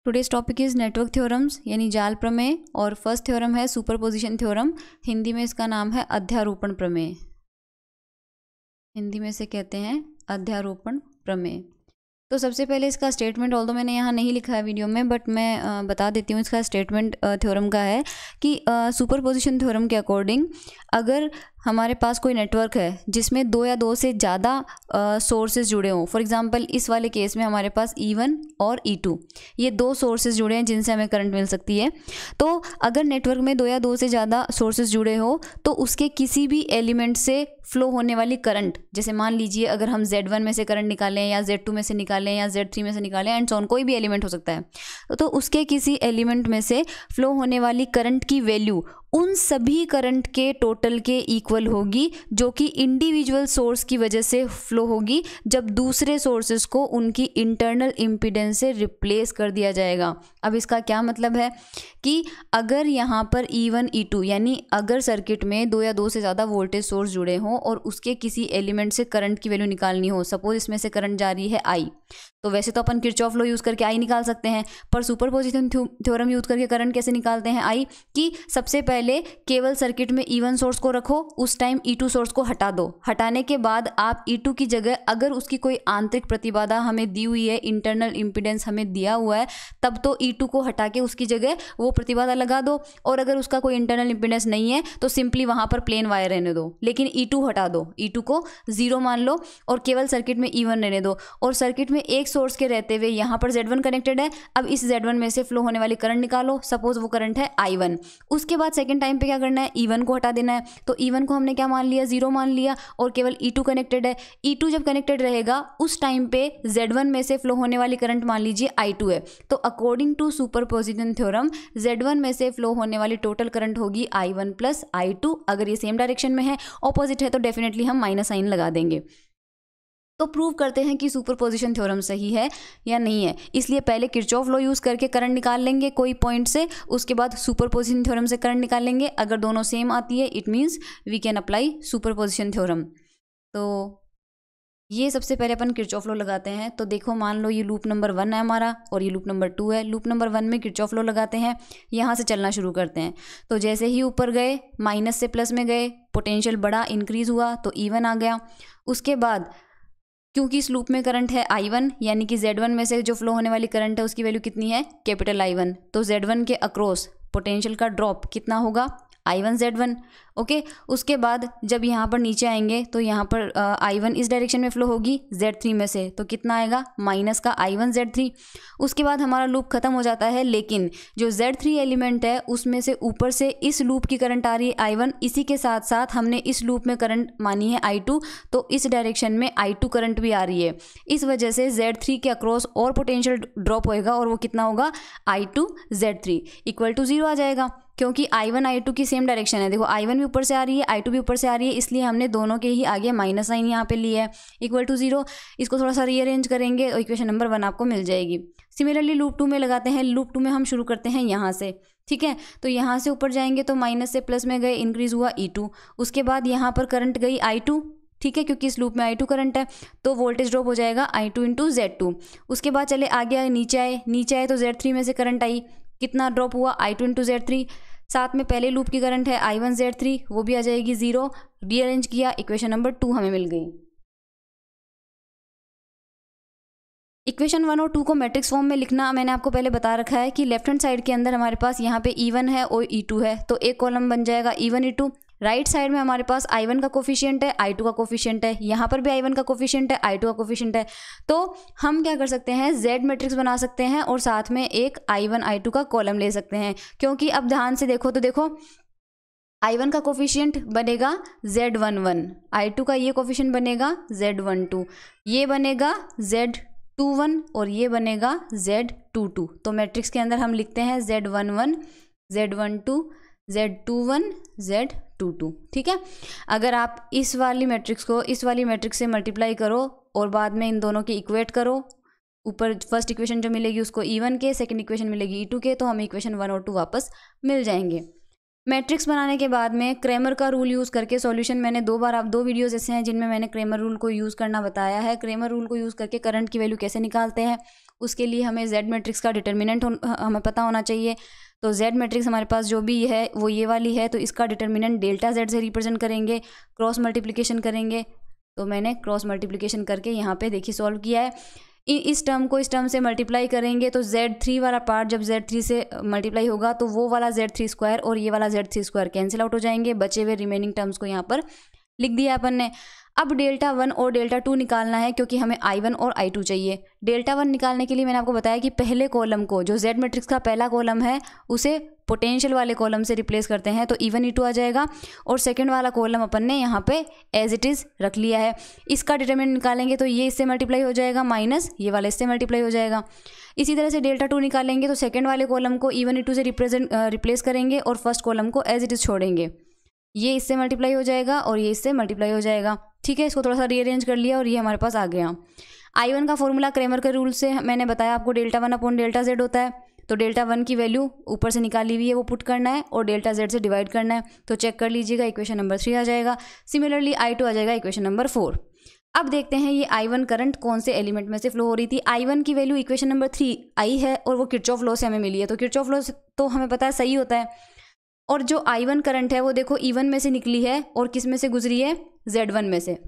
Today's topic is network theorems यानी जाल प्रमेय और फर्स्ट थ्योरम है सुपरपोजिशन थ्योरम। हिंदी में इसका नाम है अध्यारोपण प्रमेय। हिंदी में से कहते हैं अध्यारोपण प्रमेय। तो सबसे पहले इसका स्टेटमेंट, ऑल्दो मैंने यहाँ नहीं लिखा है वीडियो में, बट मैं बता देती हूँ। इसका स्टेटमेंट थ्योरम का है कि सुपरपोजिशन थ्योरम के अकॉर्डिंग अगर हमारे पास कोई नेटवर्क है जिसमें दो या दो से ज़्यादा सोर्सेज जुड़े हों, फॉर एग्जांपल इस वाले केस में हमारे पास E1 और E2, ये दो सोर्सेज जुड़े हैं जिनसे हमें करंट मिल सकती है। तो अगर नेटवर्क में दो या दो से ज़्यादा सोर्सेज जुड़े हो तो उसके किसी भी एलिमेंट से फ्लो होने वाली करंट, जैसे मान लीजिए अगर हम Z1 में से करंट निकालें या Z2 में से निकालें या Z3 में से निकालें एंड सो ऑन, कोई भी एलिमेंट हो सकता है, तो उसके किसी एलिमेंट में से फ्लो होने वाली करंट की वैल्यू उन सभी करंट के टोटल के इक्वल होगी जो कि इंडिविजुअल सोर्स की वजह से फ्लो होगी जब दूसरे सोर्सेज को उनकी इंटरनल इम्पीडेंस से रिप्लेस कर दिया जाएगा। अब इसका क्या मतलब है कि अगर यहाँ पर E1 E2 यानी अगर सर्किट में दो या दो से ज़्यादा वोल्टेज सोर्स जुड़े हों और उसके किसी एलिमेंट से करंट की वैल्यू निकालनी हो, सपोज इसमें से करंट जा रही है I, तो वैसे तो अपन किरचॉफ लॉ यूज़ करके I निकाल सकते हैं, पर सुपरपोजिशन थ्योरम यूज़ करके करंट कैसे निकालते हैं I कि सबसे पहले केवल सर्किट में E1 सोर्स को रखो, उस टाइम E2 सोर्स को हटा दो, हटाने के बाद आप E2 की जगह अगर उसकी कोई आंतरिक प्रतिबाधा हमें दी हुई है, इंटरनल इम्पीडेंस हमें दिया हुआ है, तब तो E2 को हटा के उसकी जगह वो प्रतिबाधा लगा दो, और अगर उसका कोई इंटरनल इम्पीडेंस नहीं है तो सिंपली वहाँ पर प्लेन वायर रहने दो, लेकिन E2 हटा दो, E2 को 0 मान लो और केवल सर्किट में E1 रहने दो। और सर्किट में एक सोर्स के रहते हुए यहाँ पर Z1 कनेक्टेड है, अब इस Z1 में से फ्लो होने वाली करंट निकालो, सपोज वो करंट है I1। उसके बाद सेकंड टाइम पे क्या करना है, E1 को हटा देना है, तो E1 को हमने क्या मान लिया, 0 मान लिया, और केवल E2 कनेक्टेड है। E2 जब कनेक्टेड रहेगा उस टाइम पे Z1 में से फ्लो होने वाली करंट मान लीजिए I2 है, तो according to superposition theorem Z1 में से फ्लो होने वाली टोटल करंट होगी I1 प्लस I2। अगर ये सेम डायरेक्शन में है, ऑपोजिट है, तो डेफिनेटली हम माइनस साइन लगा देंगे। तो प्रूव करते हैं कि सुपरपोजिशन थ्योरम सही है या नहीं है। इसलिए पहले किरचॉफ लॉ यूज़ करके करंट निकाल लेंगे कोई पॉइंट से, उसके बाद सुपरपोजिशन थ्योरम से करंट निकाल लेंगे। अगर दोनों सेम आती है it means we can apply superposition theorem. तो ये सबसे पहले अपन किरचॉफ लॉ लगाते हैं। तो देखो, मान लो ये लूप नंबर 1 है हमारा और ये लूप नंबर 2 है। लूप नंबर 1 में किरचॉफ लॉ लगाते हैं, यहाँ से चलना शुरू करते हैं। तो जैसे ही ऊपर गए, माइनस से प्लस में गए, पोटेंशियल बड़ा इंक्रीज हुआ तो E1 आ गया। उसके बाद क्योंकि इस लूप में करंट है I1, यानी कि Z1 में से जो फ्लो होने वाली करंट है उसकी वैल्यू कितनी है, कैपिटल I1, तो Z1 के अक्रॉस पोटेंशियल का ड्रॉप कितना होगा, I1 Z1। ओके, उसके बाद जब यहाँ पर नीचे आएंगे तो यहाँ पर I1 इस डायरेक्शन में फ्लो होगी Z3 में से, तो कितना आएगा, माइनस का I1 Z3। उसके बाद हमारा लूप खत्म हो जाता है, लेकिन जो Z3 एलिमेंट है उसमें से ऊपर से इस लूप की करंट आ रही है I1, इसी के साथ साथ हमने इस लूप में करंट मानी है I2, तो इस डायरेक्शन में I2 करंट भी आ रही है। इस वजह से Z3 के अक्रॉस और पोटेंशियल ड्रॉप होएगा, और वो कितना होगा, I2 Z3 इक्वल टू 0 आ जाएगा, क्योंकि I1 I2 की सेम डायरेक्शन है। देखो, I1 भी ऊपर से आ रही है, I2 भी ऊपर से आ रही है, इसलिए हमने दोनों के ही आगे माइनस साइन यहाँ पे लिया है, इक्वल टू 0। इसको थोड़ा सा रीअरेंज करेंगे और इक्वेशन नंबर 1 आपको मिल जाएगी। सिमिलरली लूप 2 में लगाते हैं। लूप 2 में हम शुरू करते हैं यहाँ से, ठीक है। तो यहाँ से ऊपर जाएंगे तो माइनस से प्लस में गए, इंक्रीज हुआ E2। उसके बाद यहाँ पर करंट गई I2, ठीक है, क्योंकि इस लूप में I2 करंट है, तो वोल्टेज ड्रॉप हो जाएगा I2 इंटू Z2। उसके बाद चले आगे आए, नीचे आए तो Z3 में से करंट आई, कितना ड्रॉप हुआ, I2 इंटू Z3। साथ में पहले लूप की करंट है I1 Z3, वो भी आ जाएगी 0। रीअरेंज किया, इक्वेशन नंबर 2 हमें मिल गई। इक्वेशन 1 और 2 को मैट्रिक्स फॉर्म में लिखना मैंने आपको पहले बता रखा है कि लेफ्ट हैंड साइड के अंदर हमारे पास यहाँ पे E1 है और E2 है, तो एक कॉलम बन जाएगा E1 E2। राइट साइड में हमारे पास I1 का कोफिशिएंट है, I2 का कोफिशिएंट है, यहाँ पर भी I1 का कोफिशिएंट है, I2 का कोफिशिएंट है। तो हम क्या कर सकते हैं, Z मैट्रिक्स बना सकते हैं और साथ में एक I1 I2 का कॉलम ले सकते हैं। क्योंकि अब ध्यान से देखो तो देखो, I1 का कोफिशिएंट बनेगा Z11, I2 का ये कोफिशिएंट बनेगा Z12, ये बनेगा Z21 और ये बनेगा Z22। तो मैट्रिक्स के अंदर हम लिखते हैं Z11 Z12 Z21 Z22, ठीक है। अगर आप इस वाली मैट्रिक्स को इस वाली मैट्रिक्स से मल्टीप्लाई करो और बाद में इन दोनों के इक्वेट करो, ऊपर फर्स्ट इक्वेशन जो मिलेगी उसको E1 के, सेकंड इक्वेशन मिलेगी E2 के, तो हमें इक्वेशन 1 और 2 वापस मिल जाएंगे। मैट्रिक्स बनाने के बाद में क्रेमर का रूल यूज़ करके सॉल्यूशन मैंने दो वीडियोस ऐसे हैं जिनमें मैंने क्रेमर रूल को यूज़ करना बताया है। क्रेमर रूल को यूज़ करके करंट की वैल्यू कैसे निकालते हैं, उसके लिए हमें जेड मैट्रिक्स का डिटर्मिनेंट हमें पता होना चाहिए। तो जेड मैट्रिक्स हमारे पास जो भी है वो ये वाली है, तो इसका डिटर्मिनेंट डेल्टा जेड से रिप्रेजेंट करेंगे, क्रॉस मल्टीप्लिकेशन करेंगे। तो मैंने क्रॉस मल्टीप्लिकेशन करके यहाँ पे देखिए सॉल्व किया है। इस टर्म को इस टर्म से मल्टीप्लाई करेंगे तो Z3 वाला पार्ट जब Z3 से मल्टीप्लाई होगा तो वो वाला Z3 स्क्वायर और ये वाला Z3 स्क्वायर कैंसिल आउट हो जाएंगे। बचे हुए रिमेनिंग टर्म्स को यहाँ पर लिख दिया अपन ने। अब डेल्टा 1 और डेल्टा 2 निकालना है क्योंकि हमें I1 और I2 चाहिए। डेल्टा 1 निकालने के लिए मैंने आपको बताया कि पहले कॉलम को, जो Z मैट्रिक्स का पहला कॉलम है, उसे पोटेंशियल वाले कॉलम से रिप्लेस करते हैं तो E1 E2 आ जाएगा। और सेकंड वाला कॉलम अपन ने यहाँ पे एज इट इज़ रख लिया है। इसका डिटरमिनेंट निकालेंगे तो ये इससे मल्टीप्लाई हो जाएगा माइनस ये वाला इससे मल्टीप्लाई हो जाएगा। इसी तरह से डेल्टा 2 निकालेंगे तो सेकंड वाले कॉलम को E1 E2 से रिप्लेस करेंगे और फर्स्ट कॉलम को एज इट इज़ छोड़ेंगे। ये इससे मल्टीप्लाई हो जाएगा और ये इससे मल्टीप्लाई हो जाएगा। ठीक है, इसको थोड़ा सा रीअरेंज कर लिया और ये हमारे पास आ गया। I1 का फॉर्मूला क्रेमर के रूल से मैंने बताया आपको, डेल्टा 1 अपॉन डेल्टा जेड होता है। तो डेल्टा 1 की वैल्यू ऊपर से निकाली हुई है वो पुट करना है और डेल्टा जेड से डिवाइड करना है। तो चेक कर लीजिएगा, इक्वेशन नंबर 3 आ जाएगा। सिमिलरली I2 आ जाएगा इक्वेशन नंबर 4। अब देखते हैं ये I1 करंट कौन से एलिमेंट में से फ्लो हो रही थी। I1 की वैल्यू इक्वेशन नंबर 3 आई है और वो किरचॉफ लॉ से हमें मिली है। तो किरचॉफ लॉ तो हमें पता है सही होता है। और जो I1 करंट है वो देखो E1 में से निकली है और किस में से गुजरी है, Z1 में से।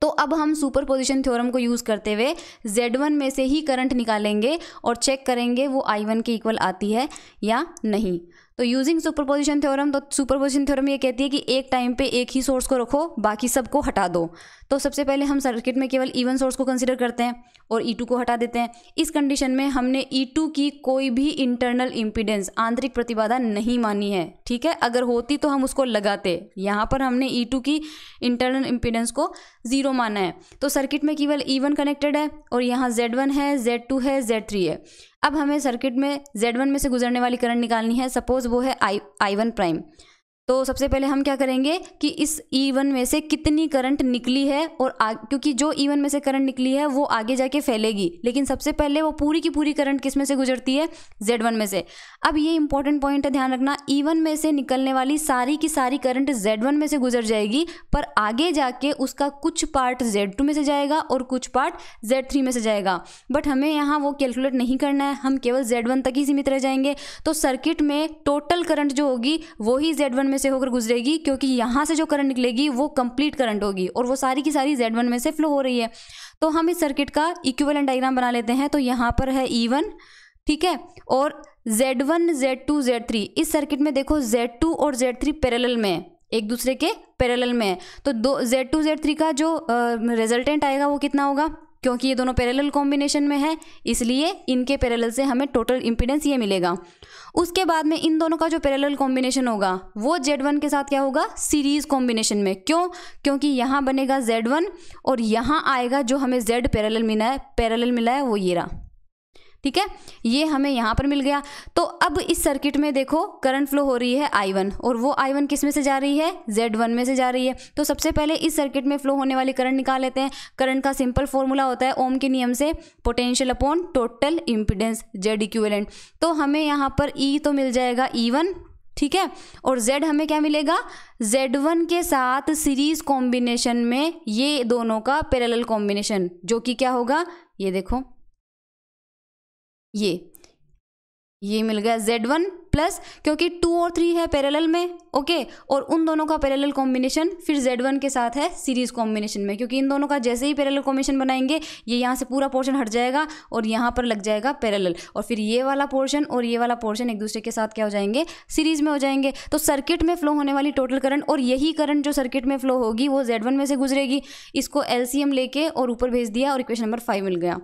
तो अब हम सुपरपोजिशन थ्योरम को यूज़ करते हुए Z1 में से ही करंट निकालेंगे और चेक करेंगे वो I1 के इक्वल आती है या नहीं। तो यूजिंग सुपरपोजिशन थ्योरम, तो सुपरपोजिशन थ्योरम ये कहती है कि एक टाइम पे एक ही सोर्स को रखो, बाकी सबको हटा दो। तो सबसे पहले हम सर्किट में केवल E1 सोर्स को कंसिडर करते हैं और E2 को हटा देते हैं। इस कंडीशन में हमने E2 की कोई भी इंटरनल इम्पीडेंस, आंतरिक प्रतिबाधा नहीं मानी है। ठीक है, अगर होती तो हम उसको लगाते। यहाँ पर हमने E2 की इंटरनल इम्पीडेंस को 0 माना है। तो सर्किट में केवल E1 कनेक्टेड है और यहाँ Z1 है, Z2 है, Z3 है। अब हमें सर्किट में Z1 में से गुजरने वाली करंट निकालनी है। सपोज वो है I1 प्राइम। तो सबसे पहले हम क्या करेंगे कि इस E1 में से कितनी करंट निकली है और क्योंकि जो E1 में से करंट निकली है वो आगे जाके फैलेगी, लेकिन सबसे पहले वो पूरी की पूरी करंट किस में से गुजरती है, Z1 में से। अब ये इंपॉर्टेंट पॉइंट है, ध्यान रखना, E1 में से निकलने वाली सारी की सारी करंट Z1 में से गुजर जाएगी, पर आगे जाके उसका कुछ पार्ट Z2 में से जाएगा और कुछ पार्ट Z3 में से जाएगा। बट हमें यहाँ वो कैलकुलेट नहीं करना है, हम केवल Z1 तक ही सीमित रह जाएंगे। तो सर्किट में टोटल करंट जो होगी वो ही Z1 में से होकर गुजरेगी, क्योंकि यहाँ से जो करंट निकलेगी वो कंप्लीट करंट होगी और वो सारी की सारी Z1 में से फ्लो हो रही है। तो हम इस सर्किट का इक्विवेलेंट डायग्राम बना लेते हैं। तो यहाँ पर है E1, ठीक है, और Z1, Z2, Z3। इस सर्किट में देखो Z2 और Z3 पैरेलल में है, एक दूसरे के पैरेलल में है। तो Z2, Z3 का जो रिजल्टेंट आएगा वो कितना होगा, क्योंकि ये दोनों पैरेलल कॉम्बिनेशन में है इसलिए इनके पैरेलल से हमें टोटल इम्पीडेंस ये मिलेगा। उसके बाद में इन दोनों का जो पैरेलल कॉम्बिनेशन होगा वो Z1 के साथ क्या होगा, सीरीज कॉम्बिनेशन में। क्यों, क्योंकि यहाँ बनेगा Z1 और यहाँ आएगा जो हमें Z पैरेलल मिला है वो ये रहा। ठीक है, ये हमें यहाँ पर मिल गया। तो अब इस सर्किट में देखो करंट फ्लो हो रही है I1 और वो I1 किस में से जा रही है, Z1 में से जा रही है। तो सबसे पहले इस सर्किट में फ्लो होने वाली करंट निकाल लेते हैं। करंट का सिंपल फॉर्मूला होता है ओम के नियम से, potential upon total impedance Z equivalent. तो हमें यहाँ पर E तो मिल जाएगा E1, ठीक है, और Z हमें क्या मिलेगा, Z1 के साथ सीरीज कॉम्बिनेशन में ये दोनों का पैरेलल कॉम्बिनेशन, जो कि क्या होगा, ये देखो ये मिल गया Z1 प्लस, क्योंकि 2 और 3 है पैरेलल में, ओके, और उन दोनों का पैरेलल कॉम्बिनेशन फिर Z1 के साथ है सीरीज कॉम्बिनेशन में, क्योंकि इन दोनों का जैसे ही पैरेलल कॉम्बिनेशन बनाएंगे ये यहाँ से पूरा पोर्शन हट जाएगा और यहाँ पर लग जाएगा पैरेलल, और फिर ये वाला पोर्शन और ये वाला पोर्शन एक दूसरे के साथ क्या हो जाएंगे, सीरीज में हो जाएंगे। तो सर्किट में फ्लो होने वाली टोटल करंट, और यही करंट जो सर्किट में फ्लो होगी वो Z1 में से गुजरेगी। इसको LCM लेके और ऊपर भेज दिया और इक्वेशन नंबर 5 मिल गया।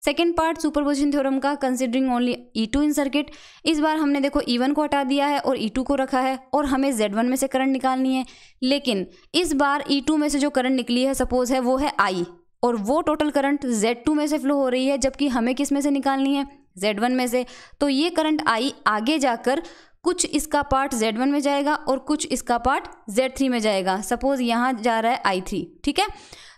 सेकेंड पार्ट सुपरपोजिशन थ्योरम का, कंसिडरिंग ओनली E2 इन सर्किट। इस बार हमने देखो E1 को हटा दिया है और E2 को रखा है और हमें Z1 में से करंट निकालनी है। लेकिन इस बार E2 में से जो करंट निकली है सपोज है वो है I, और वो टोटल करंट Z2 में से फ्लो हो रही है, जबकि हमें किस में से निकालनी है, Z1 में से। तो ये करंट I आगे जाकर कुछ इसका पार्ट Z1 में जाएगा और कुछ इसका पार्ट Z3 में जाएगा। सपोज यहाँ जा रहा है I3, ठीक है।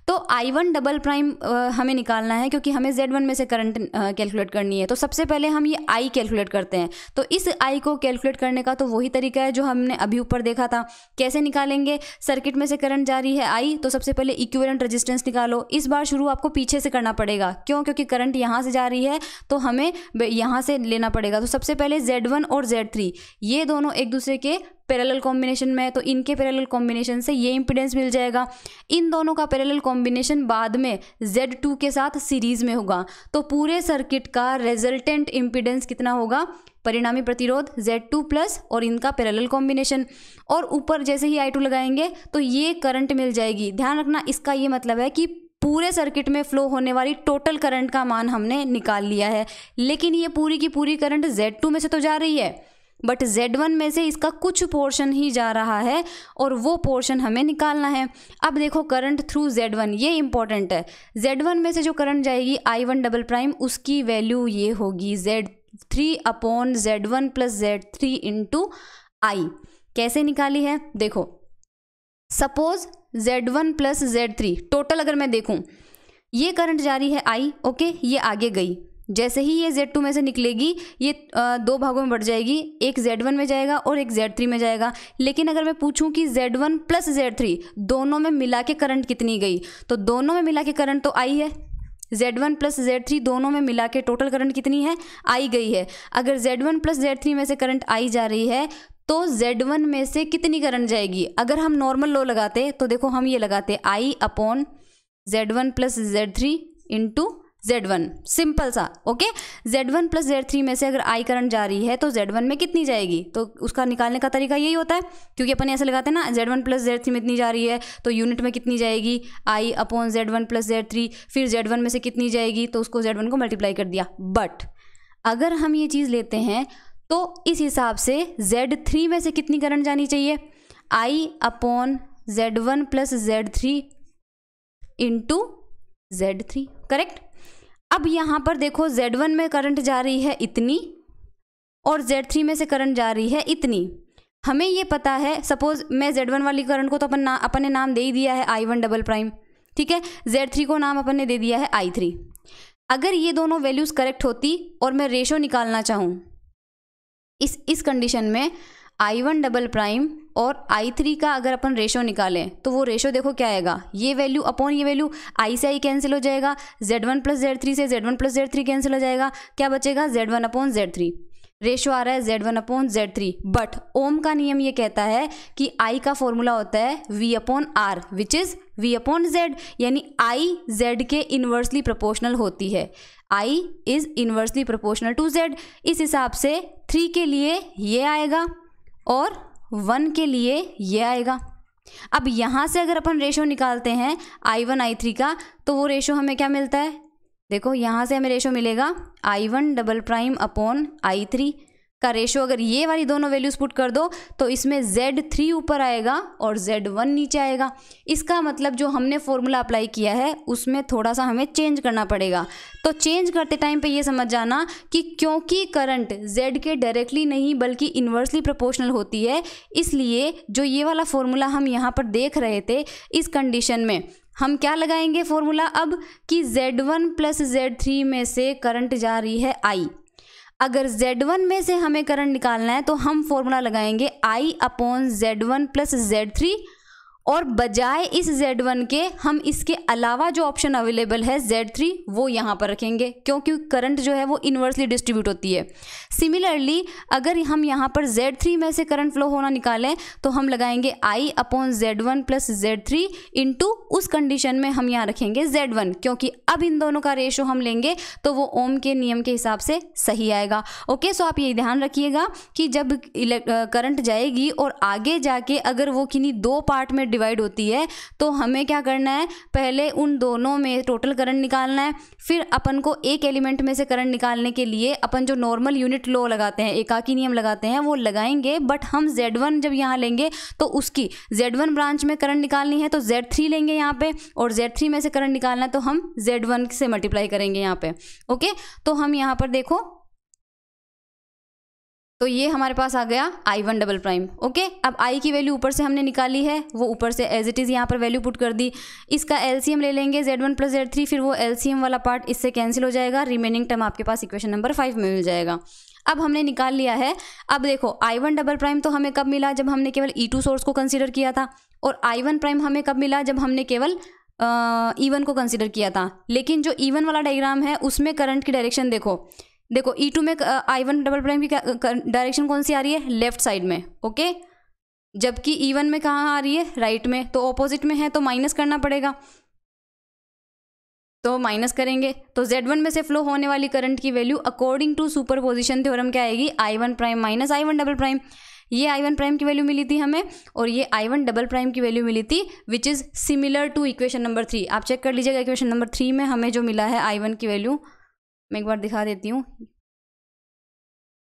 तो I1 डबल प्राइम हमें निकालना है क्योंकि हमें Z1 में से करंट कैलकुलेट करनी है। तो सबसे पहले हम ये I कैलकुलेट करते हैं। तो इस I को कैलकुलेट करने का तो वही तरीका है जो हमने अभी ऊपर देखा था। कैसे निकालेंगे? सर्किट में से करंट जा रही है I, तो सबसे पहले इक्विवेलेंट रेजिस्टेंस निकालो। इस बार शुरू आपको पीछे से करना पड़ेगा। क्यों? क्योंकि करंट यहाँ से जा रही है तो हमें यहाँ से लेना पड़ेगा। तो सबसे पहले Z1 और Z3 ये दोनों एक दूसरे के पैरेलल कॉम्बिनेशन में है, तो इनके पैरेलल कॉम्बिनेशन से ये इंपीडेंस मिल जाएगा। इन दोनों का पैरेलल कॉम्बिनेशन बाद में Z2 के साथ सीरीज में होगा। तो पूरे सर्किट का रिजल्टेंट इंपीडेंस कितना होगा? परिणामी प्रतिरोध Z2 प्लस और इनका पैरेलल कॉम्बिनेशन, और ऊपर जैसे ही I2 लगाएंगे तो ये करंट मिल जाएगी। ध्यान रखना, इसका ये मतलब है कि पूरे सर्किट में फ्लो होने वाली टोटल करंट का मान हमने निकाल लिया है। लेकिन ये पूरी की पूरी करंट Z2 में से तो जा रही है, बट Z1 में से इसका कुछ पोर्शन ही जा रहा है और वो पोर्शन हमें निकालना है। अब देखो करंट थ्रू Z1, ये इंपॉर्टेंट है। Z1 में से जो करंट जाएगी I1 डबल प्राइम, उसकी वैल्यू ये होगी Z3 upon Z1 plus Z3 into I। कैसे निकाली है? देखो, suppose Z1 plus Z3 total अगर मैं देखूं, ये करंट जा रही है I, ओके, ये आगे गई। जैसे ही ये Z2 में से निकलेगी ये दो भागों में बढ़ जाएगी, एक Z1 में जाएगा और एक Z3 में जाएगा। लेकिन अगर मैं पूछूं कि Z1 प्लस Z3 दोनों में मिला के करंट कितनी गई, तो दोनों में मिला के करंट तो I है। Z1 प्लस Z3 दोनों में मिला के टोटल करंट कितनी है? I गई है। अगर Z1 प्लस Z3 में से करंट I जा रही है तो Z1 में से कितनी करंट जाएगी? अगर हम नॉर्मल लॉ लगाते तो देखो, हम ये लगाते I upon Z1 plus Z3 into Z1, simple सा, ओके। Z1 प्लस Z3 में से अगर I करंट जा रही है तो Z1 में कितनी जाएगी? तो उसका निकालने का तरीका यही होता है, क्योंकि अपन ऐसे लगाते हैं ना, Z1 प्लस Z3 में इतनी जा रही है तो यूनिट में कितनी जाएगी? I upon Z1 plus Z3, फिर Z1 में से कितनी जाएगी तो उसको Z1 को मल्टीप्लाई कर दिया। बट अगर हम ये चीज़ लेते हैं तो इस हिसाब से Z3 में से कितनी करंट जानी चाहिए? I upon Z1 plus Z3 into Z3, correct. अब यहाँ पर देखो, Z1 में करंट जा रही है इतनी और Z3 में से करंट जा रही है इतनी। हमें ये पता है, सपोज मैं Z1 वाली करंट को तो अपन ने नाम दे ही दिया है I1 डबल प्राइम, ठीक है। Z3 को नाम अपन ने दे दिया है I3। अगर ये दोनों वैल्यूज़ करेक्ट होती और मैं रेशो निकालना चाहूँ इस कंडीशन में, I1 डबल प्राइम और I3 का अगर अपन रेशो निकालें तो वो रेशो देखो क्या आएगा? ये वैल्यू अपॉन ये वैल्यू, I से I कैंसिल हो जाएगा, Z1 प्लस Z3 से Z1 प्लस Z3 कैंसिल हो जाएगा, क्या बचेगा? Z1 upon Z3। रेशो आ रहा है Z1 अपॉन Z3। बट ओम का नियम ये कहता है कि I का फॉर्मूला होता है V upon R, which is V upon Z, यानी I Z के इन्वर्सली प्रोपोर्शनल होती है। I is inversely proportional to Z। इस हिसाब से 3 के लिए ये आएगा और 1 के लिए ये आएगा। अब यहाँ से अगर अपन रेशो निकालते हैं I1 I3 का, तो वो रेशो हमें क्या मिलता है? देखो, यहाँ से हमें रेशो मिलेगा I1 double prime upon I3 का रेशो। अगर ये वाली दोनों वैल्यूज पुट कर दो तो इसमें Z3 ऊपर आएगा और Z1 नीचे आएगा। इसका मतलब जो हमने फॉर्मूला अप्लाई किया है उसमें थोड़ा सा हमें चेंज करना पड़ेगा। तो चेंज करते टाइम पे ये समझ जाना कि क्योंकि करंट Z के डायरेक्टली नहीं बल्कि इन्वर्सली प्रोपोर्शनल होती है, इसलिए जो ये वाला फॉर्मूला हम यहाँ पर देख रहे थे, इस कंडीशन में हम क्या लगाएंगे फॉर्मूला अब, कि Z1 प्लस Z3 में से करंट जा रही है I। अगर Z1 में से हमें करंट निकालना है तो हम फॉर्मूला लगाएंगे I upon Z1 plus Z3, और बजाय इस Z1 के हम इसके अलावा जो ऑप्शन अवेलेबल है Z3 वो यहाँ पर रखेंगे, क्योंकि करंट जो है वो इन्वर्सली डिस्ट्रीब्यूट होती है। सिमिलरली अगर हम यहाँ पर Z3 में से करंट फ्लो होना निकालें तो हम लगाएंगे I upon Z1 plus Z3 into, उस कंडीशन में हम यहाँ रखेंगे Z1, क्योंकि अब इन दोनों का रेशो हम लेंगे तो वो ओम के नियम के हिसाब से सही आएगा। ओके, सो आप ये ध्यान रखिएगा कि जब करंट जाएगी और आगे जाके अगर वो किन्हीं दो पार्ट में डिवाइड होती है तो हमें क्या करना है, पहले उन दोनों में टोटल करंट निकालना है। फिर अपन को एक एलिमेंट में से करंट निकालने के लिए अपन जो नॉर्मल यूनिट लॉ लगाते हैं, एकाकी नियम लगाते हैं, वो लगाएंगे। बट हम Z1 जब यहाँ लेंगे तो उसकी Z1 ब्रांच में करंट निकालनी है तो Z3 लेंगे यहाँ पे, और Z3 में से करंट निकालना है तो हम Z1 से मल्टीप्लाई करेंगे यहाँ पे। ओके, तो हम यहाँ पर देखो तो ये हमारे पास आ गया I1 डबल प्राइम। ओके, अब I की वैल्यू ऊपर से हमने निकाली है, वो ऊपर से एज इट इज़ यहाँ पर वैल्यू पुट कर दी। इसका एलसीएम ले लेंगे Z1 प्लस Z3, फिर वो एलसीएम वाला पार्ट इससे कैंसिल हो जाएगा, रिमेनिंग टर्म आपके पास इक्वेशन नंबर 5 में मिल जाएगा। अब हमने निकाल लिया है। अब देखो I1 डबल प्राइम तो हमें कब मिला, जब हमने केवल E2 सोर्स को कंसिडर किया था, और I1 प्राइम हमें कब मिला, जब हमने केवल E1 को कंसिडर किया था। लेकिन जो E1 वाला डायग्राम है उसमें करंट की डायरेक्शन देखो E2 में I1 डबल प्राइम की डायरेक्शन कौन सी आ रही है, लेफ्ट साइड में। ओके, जबकि E1 में कहाँ आ रही है, राइट में। तो ऑपोजिट में है तो माइनस करना पड़ेगा, तो माइनस करेंगे तो Z1 में से फ्लो होने वाली करंट की value according to superposition theorem क्या आएगी, I1 prime minus I1 double prime. ये I1 प्राइम की वैल्यू मिली थी हमें, और ये I1 डबल प्राइम की वैल्यू मिली थी, which is similar to equation number 3। आप चेक कर लीजिएगा इक्वेशन नंबर 3 में हमें जो मिला है I1 की वैल्यू, मैं एक बार दिखा देती हूँ।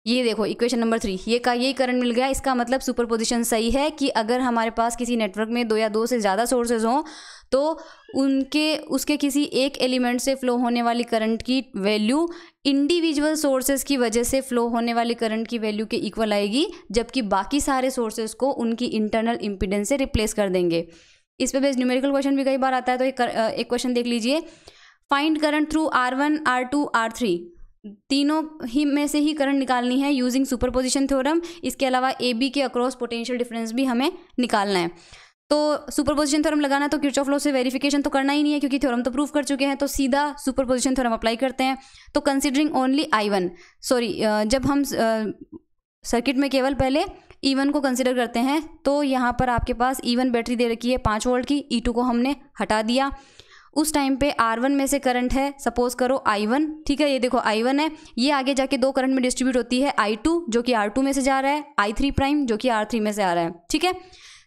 ये देखो इक्वेशन नंबर 3, यही करंट मिल गया। इसका मतलब सुपरपोजिशन सही है कि अगर हमारे पास किसी नेटवर्क में 2 या 2 से ज़्यादा सोर्सेज हों तो उसके किसी एक एलिमेंट से फ्लो होने वाली करंट की वैल्यू इंडिविजुअल सोर्सेज की वजह से फ्लो होने वाली करंट की वैल्यू के इक्वल आएगी, जबकि बाकी सारे सोर्सेज को उनकी इंटरनल इम्पीडेंस से रिप्लेस कर देंगे। इस पे बेस्ड न्यूमेरिकल क्वेश्चन भी कई बार आता है, तो एक क्वेश्चन देख लीजिए। Find current through R1 R2 R3, तीनों ही में से ही करंट निकालनी है यूजिंग सुपरपोजिशन थ्योरम। इसके अलावा AB के अक्रॉस पोटेंशियल डिफरेंस भी हमें निकालना है। तो सुपरपोजिशन थ्योरम लगाना तो किरचॉफ लॉ से वेरिफिकेशन तो करना ही नहीं है, क्योंकि थ्योरम तो प्रूव कर चुके हैं, तो सीधा सुपरपोजिशन थ्योरम अप्लाई करते हैं। तो कंसिडरिंग ओनली I1, जब हम सर्किट में केवल पहले E1 को कंसिडर करते हैं, तो यहाँ पर आपके पास E1 बैटरी दे रखी है 5 वोल्ट की, E2 को हमने हटा दिया। उस टाइम पे R1 में से करंट है, सपोज करो I1, ठीक है, ये देखो I1 है, ये आगे जाके 2 करंट में डिस्ट्रीब्यूट होती है, I2 जो कि R2 में से जा रहा है, I3 प्राइम जो कि R3 में से आ रहा है। ठीक है,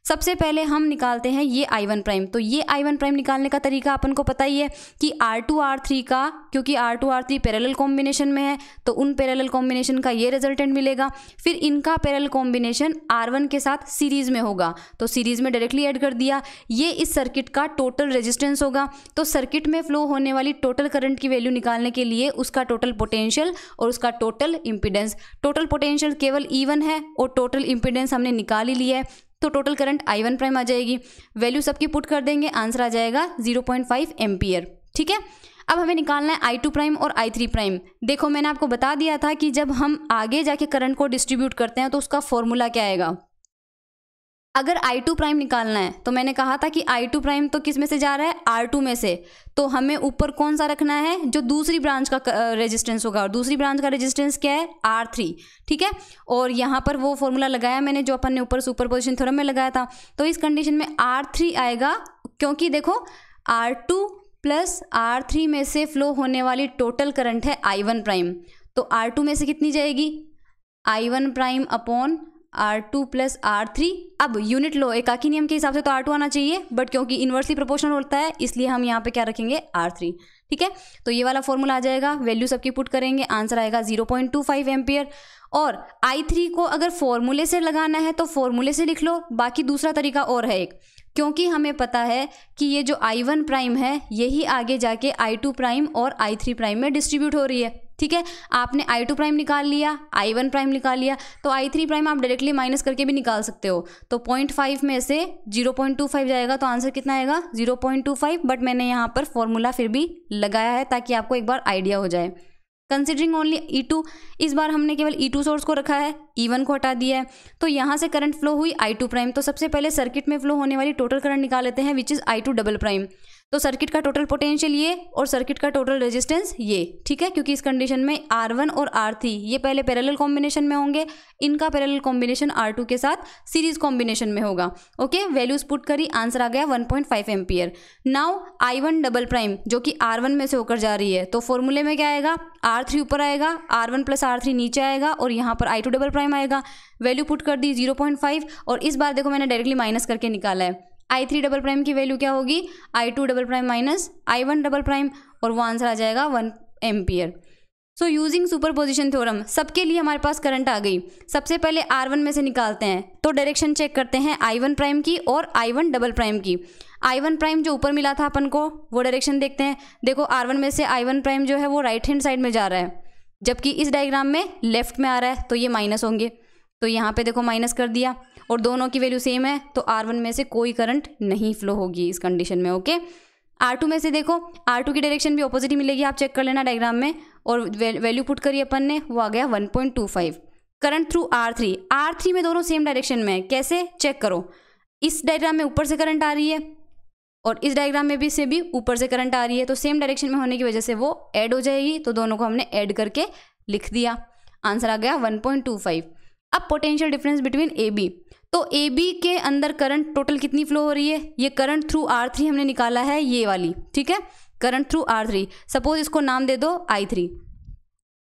सबसे पहले हम निकालते हैं ये I1 प्राइम। तो ये I1 प्राइम निकालने का तरीका अपन को पता ही है कि R2 R3 का, क्योंकि R2 R3 पैरेलल कॉम्बिनेशन में है, तो उन पैरेलल कॉम्बिनेशन का ये रिजल्टेंट मिलेगा। फिर इनका पैरेलल कॉम्बिनेशन R1 के साथ सीरीज में होगा, तो सीरीज में डायरेक्टली ऐड कर दिया। ये इस सर्किट का टोटल रेजिस्टेंस होगा। तो सर्किट में फ्लो होने वाली टोटल करंट की वैल्यू निकालने के लिए उसका टोटल पोटेंशियल और उसका टोटल इम्पीडेंस, टोटल पोटेंशियल केवल E1 है और टोटल इम्पीडेंस हमने निकाल ही लिया है, तो टोटल करंट I1 प्राइम आ जाएगी। वैल्यू सबकी पुट कर देंगे, आंसर आ जाएगा 0.5 एम्पियर। ठीक है, अब हमें निकालना है I2 प्राइम और I3 प्राइम। देखो मैंने आपको बता दिया था कि जब हम आगे जाके करंट को डिस्ट्रीब्यूट करते हैं तो उसका फॉर्मूला क्या आएगा। अगर I2 प्राइम निकालना है तो मैंने कहा था कि I2 प्राइम तो किस में से जा रहा है, R2 में से, तो हमें ऊपर कौन सा रखना है, जो दूसरी ब्रांच का रेजिस्टेंस होगा, और दूसरी ब्रांच का रेजिस्टेंस क्या है, R3। ठीक है, और यहाँ पर वो फॉर्मूला लगाया मैंने जो अपन ने ऊपर सुपरपोजिशन थ्योरम में लगाया था। तो इस कंडीशन में R3 आएगा, क्योंकि देखो R2 प्लस R3 में से फ्लो होने वाली टोटल करंट है I1 प्राइम, तो R2 में से कितनी जाएगी, I1 prime upon R2 plus R3। अब यूनिट लो एकाकी नियम के हिसाब से तो R2 आना चाहिए, बट क्योंकि इन्वर्सली प्रोपोर्शनल होता है इसलिए हम यहाँ पे क्या रखेंगे, R3। ठीक है, तो ये वाला फॉर्मूला आ जाएगा, वैल्यू सबकी पुट करेंगे, आंसर आएगा 0.25 एम्पियर। और I3 को अगर फॉर्मूले से लगाना है तो फॉर्मूले से लिख लो, बाकी दूसरा तरीका और है एक, क्योंकि हमें पता है कि ये जो I1 प्राइम है यही आगे जाके I2 प्राइम और I3 प्राइम में डिस्ट्रीब्यूट हो रही है। ठीक है, आपने I2 प्राइम निकाल लिया, I1 प्राइम निकाल लिया, तो I3 प्राइम आप डायरेक्टली माइनस करके भी निकाल सकते हो। तो 0.5 में से 0.25 जाएगा, तो आंसर कितना आएगा, 0.25। बट मैंने यहाँ पर फॉर्मूला फिर भी लगाया है ताकि आपको एक बार आइडिया हो जाए। कंसिडरिंग ओनली E2, इस बार हमने केवल E2 सोर्स को रखा है, E1 को हटा दिया है, तो यहाँ से करंट फ्लो हुई I2 प्राइम। तो सबसे पहले सर्किट में फ्लो होने वाली टोटल करंट निकाल लेते हैं, which is I2 double prime. तो सर्किट का टोटल पोटेंशियल ये और सर्किट का टोटल रेजिस्टेंस ये। ठीक है, क्योंकि इस कंडीशन में R1 और R3 ये पहले पैरेलल कॉम्बिनेशन में होंगे, इनका पैरेलल कॉम्बिनेशन R2 के साथ सीरीज कॉम्बिनेशन में होगा। ओके, वैल्यूज पुट करी, आंसर आ गया 1.5 ampere. Now I1 double prime जो कि R1 में से होकर जा रही है, तो फॉर्मूले में क्या आएगा, R3 ऊपर आएगा, R1 प्लस R3 नीचे आएगा, और यहाँ पर I2 डबल प्राइम आएगा। वैल्यू पुट कर दी 0.5, और इस बार देखो मैंने डायरेक्टली माइनस करके निकाला है। I3 डबल प्राइम की वैल्यू क्या होगी, I2 double prime minus I1 double prime, और वो आंसर आ जाएगा 1 ampere. So using superposition theorem सबके लिए हमारे पास करंट आ गई। सबसे पहले R1 में से निकालते हैं, तो डायरेक्शन चेक करते हैं I1 प्राइम की और I1 डबल प्राइम की। I1 प्राइम जो ऊपर मिला था अपन को, वो डायरेक्शन देखते हैं। देखो R1 में से I1 प्राइम जो है वो राइट हैंड साइड में जा रहा है, जबकि इस डायग्राम में लेफ्ट में आ रहा है तो ये माइनस होंगे, तो यहाँ पे देखो माइनस कर दिया और दोनों की वैल्यू सेम है तो R1 में से कोई करंट नहीं फ्लो होगी इस कंडीशन में। ओके, R2 में से देखो, R2 की डायरेक्शन भी ऑपोजिट ही मिलेगी, आप चेक कर लेना डायग्राम में, और वैल्यू पुट करी अपन ने, वो आ गया 1.25। करंट थ्रू R3 में दोनों सेम डायरेक्शन में है, कैसे चेक करो, इस डायग्राम में ऊपर से करंट आ रही है और इस डायग्राम में भी से भी ऊपर से करंट आ रही है, तो सेम डायरेक्शन में होने की वजह से वो ऐड हो जाएगी, तो दोनों को हमने ऐड करके लिख दिया, आंसर आ गया 1.25। अब पोटेंशियल डिफरेंस बिटवीन AB, तो AB के अंदर करंट टोटल कितनी फ्लो हो रही है, ये करंट थ्रू R3 हमने निकाला है, ये वाली, ठीक है, करंट थ्रू R3, सपोज इसको नाम दे दो I3,